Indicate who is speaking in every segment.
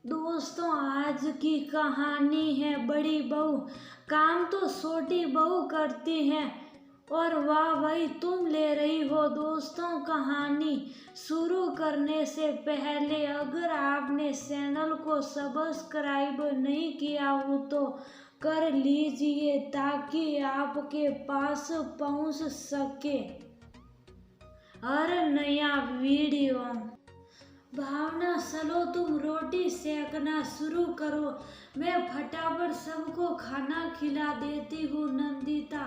Speaker 1: दोस्तों, आज की कहानी है बड़ी बहू। काम तो छोटी बहू करती है और वाह भाई तुम ले रही हो। दोस्तों, कहानी शुरू करने से पहले अगर आपने चैनल को सब्सक्राइब नहीं किया हो तो कर लीजिए ताकि आपके पास पहुंच सके हर नया वीडियो। भावना, चलो तुम रोटी सेकना शुरू करो, मैं फटाफट सबको खाना खिला देती हूँ। नंदिता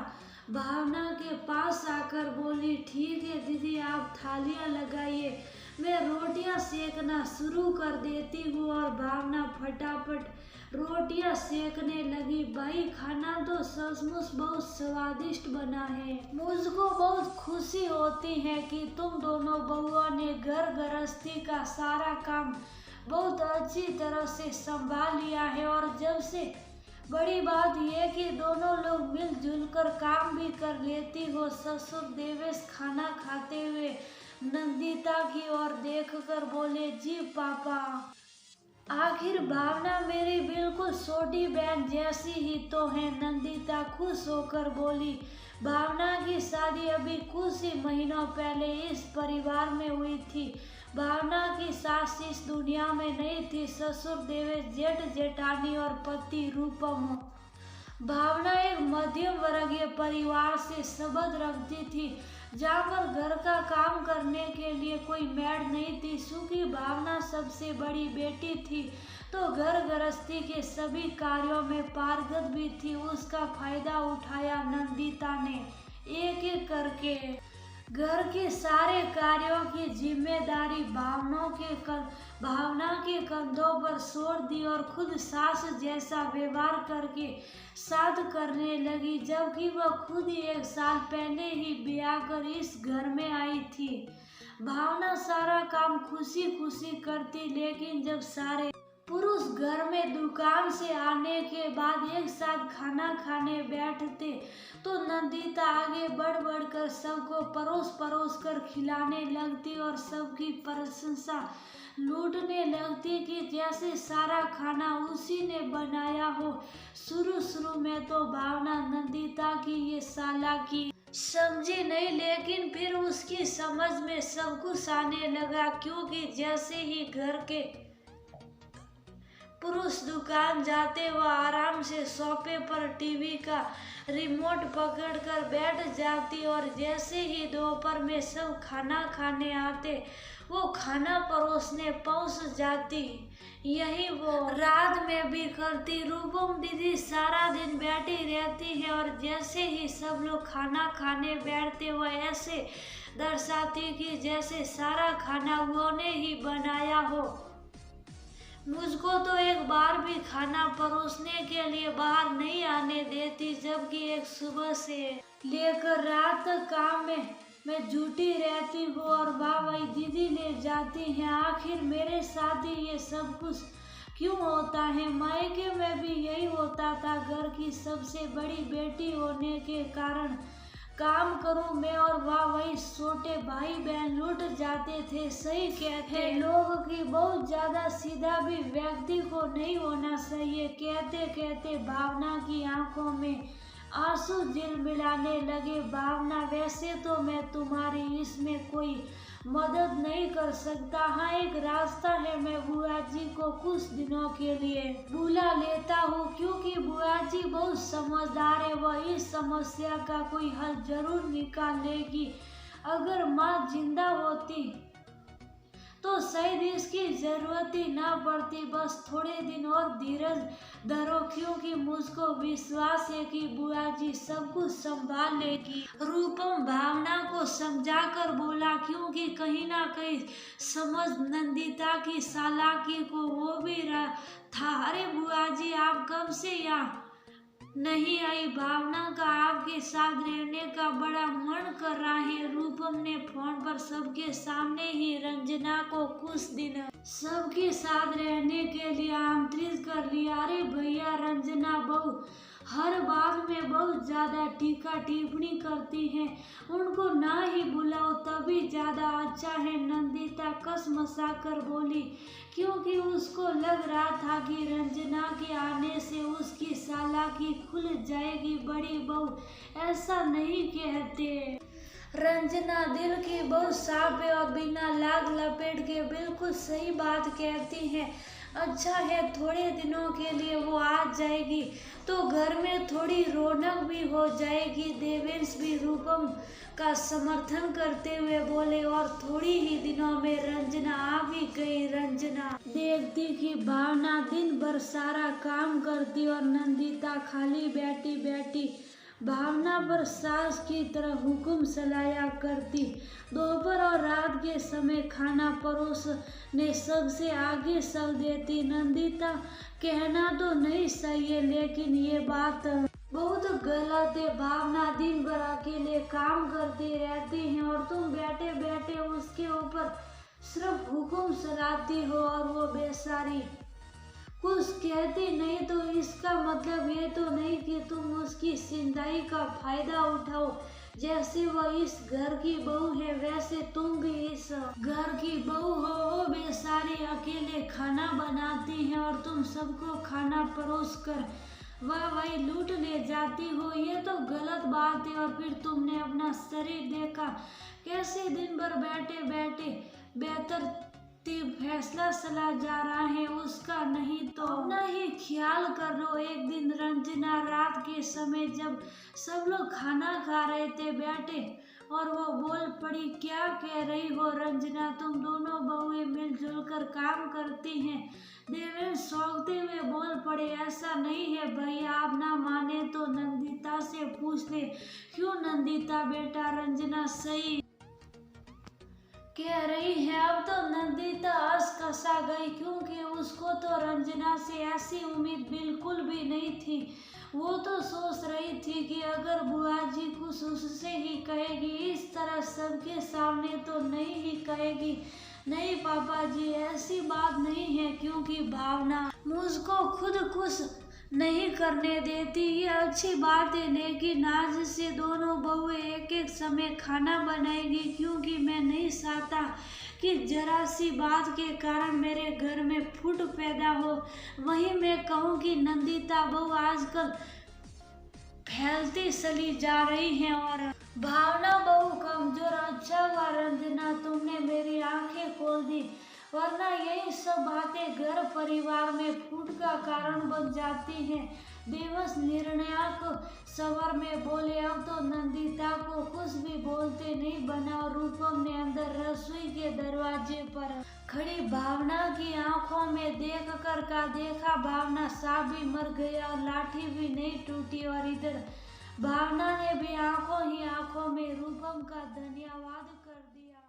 Speaker 1: भावना के पास आकर बोली, ठीक है दीदी, आप थालियाँ लगाइए, मैं रोटियां सेकना शुरू कर देती हूँ। और भावना फटाफट रोटियां सेकने लगी। भाई, खाना तो सचमुच बहुत स्वादिष्ट बना है। मुझको बहुत खुशी होती है कि तुम दोनों बहुओं ने घर गृहस्थी का सारा काम बहुत अच्छी तरह से संभाल लिया है। और जब से बड़ी बात यह कि दोनों लोग मिलजुल कर काम भी कर लेती हो। ससुर देवेश खाना खाते हुए नंदिता की ओर देखकर बोले, जी पापा। आखिर भावना मेरी बिल्कुल छोटी बहन जैसी ही तो है। नंदिता खुश होकर बोली, भावना की शादी अभी कुछ ही महीनों पहले इस परिवार में हुई थी। भावना की सास इस दुनिया में नहीं थी। ससुर देवेश, जेठ जेठानी और पति रूपम। भावना एक मध्यम वर्गीय परिवार से संबंध रखती थी जहाँ पर घर का काम करने के लिए कोई मेड नहीं थी। क्योंकि भावना सबसे बड़ी बेटी थी तो घर गृहस्थी के सभी कार्यों में पारंगत भी थी। उसका फायदा उठाया नंदिता ने एक एक करके। घर के सारे कार्यों की जिम्मेदारी भावना के कंधों पर छोड़ दी और खुद सास जैसा व्यवहार करके साथ करने लगी। जबकि वह खुद ही 1 साल पहले ही ब्याह कर इस घर में आई थी। भावना सारा काम खुशी खुशी करती, लेकिन जब सारे पुरुष घर में दुकान से आने के बाद एक साथ खाना खाने बैठते तो नंदिता आगे बढ़ बढ़ कर सबको परोस परोस कर खिलाने लगती और सबकी प्रशंसा लूटने लगती कि जैसे सारा खाना उसी ने बनाया हो। शुरू शुरू में तो भावना नंदिता की ये चालाकी समझी नहीं, लेकिन फिर उसकी समझ में सब कुछ आने लगा। क्योंकि जैसे ही घर के पुरुष दुकान जाते वह आराम से सोफे पर टीवी का रिमोट पकड़कर बैठ जाती और जैसे ही दोपहर में सब खाना खाने आते वो खाना परोसने पहुंच जाती। यही वो रात में भी करती। रूपम दीदी सारा दिन बैठी रहती है और जैसे ही सब लोग खाना खाने बैठते वह ऐसे दर्शाती कि जैसे सारा खाना उन्होंने ही बनाया हो। मुझको तो एक बार भी खाना परोसने के लिए बाहर नहीं आने देती, जबकि एक सुबह से लेकर रात तक काम में मैं जुटी रहती हूँ और वाह भाई दीदी ले जाती हैं। आखिर मेरे साथ ही ये सब कुछ क्यों होता है? मायके में भी यही होता था। घर की सबसे बड़ी बेटी होने के कारण काम करूं मैं और वाह वही छोटे भाई बहन लूट जाते थे। सही कहते हैं लोग कि बहुत ज्यादा सीधा भी व्यक्ति को नहीं होना चाहिए। कहते कहते भावना की आंखों में आंसू झिलमिलाने लगे। भावना, वैसे तो मैं तुम्हारी इसमें कोई मदद नहीं कर सकता। हाँ, एक रास्ता है, मैं बुआ जी को कुछ दिनों के लिए बुला लेता हूँ क्योंकि बुआ जी बहुत समझदार है। वह इस समस्या का कोई हल जरूर निकाल लेगी। अगर माँ जिंदा होती तो शायद इसकी जरूरत ही ना पड़ती। बस थोड़े दिन और धीरज धरो क्योंकि मुझको विश्वास है कि बुआ जी सब कुछ संभाल लेगी। रूपम भावना को समझाकर बोला क्योंकि कहीं ना कहीं समझ नंदिता की चालाकी को वो भी रहा था। अरे बुआ जी, आप कब से यहाँ नहीं आई? भावना का आपके साथ रहने का बड़ा मन कर रहा है। रूपम ने फोन पर सबके सामने ही रंजना को कुछ दिन सबके साथ रहने के लिए आमंत्रित कर लिया। अरे भैया, रंजना बहू हर बात में बहुत ज्यादा टीका टिप्पणी करती हैं। उनको ना ही बुलाओ तभी ज्यादा अच्छा है। नंदिता कसमसा कर बोली, क्योंकि उसको लग रहा था कि रंजना के आने से उसकी चालाकी खुल जाएगी। बड़ी बहू ऐसा नहीं कहते। रंजना दिल की बहुत साफ है और बिना लाग लपेट के बिल्कुल सही बात कहती है। अच्छा है, थोड़े दिनों के लिए वो आ जाएगी तो घर में थोड़ी रौनक भी हो जाएगी। देवेंश भी रूपम का समर्थन करते हुए बोले, और थोड़ी ही दिनों में रंजना आ भी गई। रंजना देखती कि भावना दिन भर सारा काम करती और नंदिता खाली बैठी बैठी भावना पर सास की तरह हुक्म चलाया करती। दोपहर और रात के समय खाना परोसने सबसे आगे चल देती। नंदिता कहना तो नहीं चाहिए, लेकिन ये बात बहुत गलत है। भावना दिन भर अकेले काम करती रहती है और तुम बैठे बैठे उसके ऊपर सिर्फ हुक्म चलाती हो, और वो बेचारी कुछ कहती नहीं। तो इसका मतलब ये तो नहीं कि तुम उसकी जिंदगी का फायदा उठाओ। जैसे वह इस घर की बहू है वैसे तुम भी इस घर की बहू हो। वो बेचारी अकेले खाना बनाती है और तुम सबको खाना परोस कर वह वही लूट ले जाती हो। ये तो गलत बात है। और फिर तुमने अपना शरीर देखा कैसे दिन भर बैठे बैठे बेहतर फैसला चला जा रहा है उसका। नहीं तो अपना ही ख्याल कर लो। एक दिन रंजना रात के समय जब सब लोग खाना खा रहे थे बैठे, और वो बोल पड़ी, क्या कह रही हो रंजना, तुम दोनों बहुएं मिलजुल कर काम करती हैं। देवेंद्र सोचते हुए बोल पड़े, ऐसा नहीं है भैया, आप ना माने तो नंदिता से पूछ ले। क्यों नंदिता बेटा, रंजना सही कह रही है। अब तो नंदिता हंस कसा गई, क्योंकि उसको तो रंजना से ऐसी उम्मीद बिल्कुल भी नहीं थी। वो तो सोच रही थी कि अगर बुआ जी कुछ उससे ही कहेगी, इस तरह सबके सामने तो नहीं ही कहेगी। नहीं पापा जी, ऐसी बात नहीं है, क्योंकि भावना मुझको खुद कुछ नहीं करने देती। ये अच्छी बात है, लेकिन आज से दोनों बहुएं एक एक समय खाना बनाएगी, क्योंकि मैं नहीं चाहता कि जरा सी बात के कारण मेरे घर में फूट पैदा हो। वहीं मैं कहूँ कि नंदिता बहू आजकल फैलती चली जा रही हैं और भावना बहू कमजोर। अच्छा हुआ रंजना, तुमने मेरी आंखें खोल दी, वरना यही सब बातें घर परिवार में फूट का कारण बन जाती हैं। देवेश निर्णायक स्वर में बोले, अब तो नंदिता को कुछ भी बोलते नहीं बना। और रूपम ने अंदर रसोई के दरवाजे पर खड़ी भावना की आंखों में देख कर का देखा, भावना सांप भी मर गया और लाठी भी नहीं टूटी। और इधर भावना ने भी आंखों ही आंखों में रूपम का धन्यवाद कर दिया।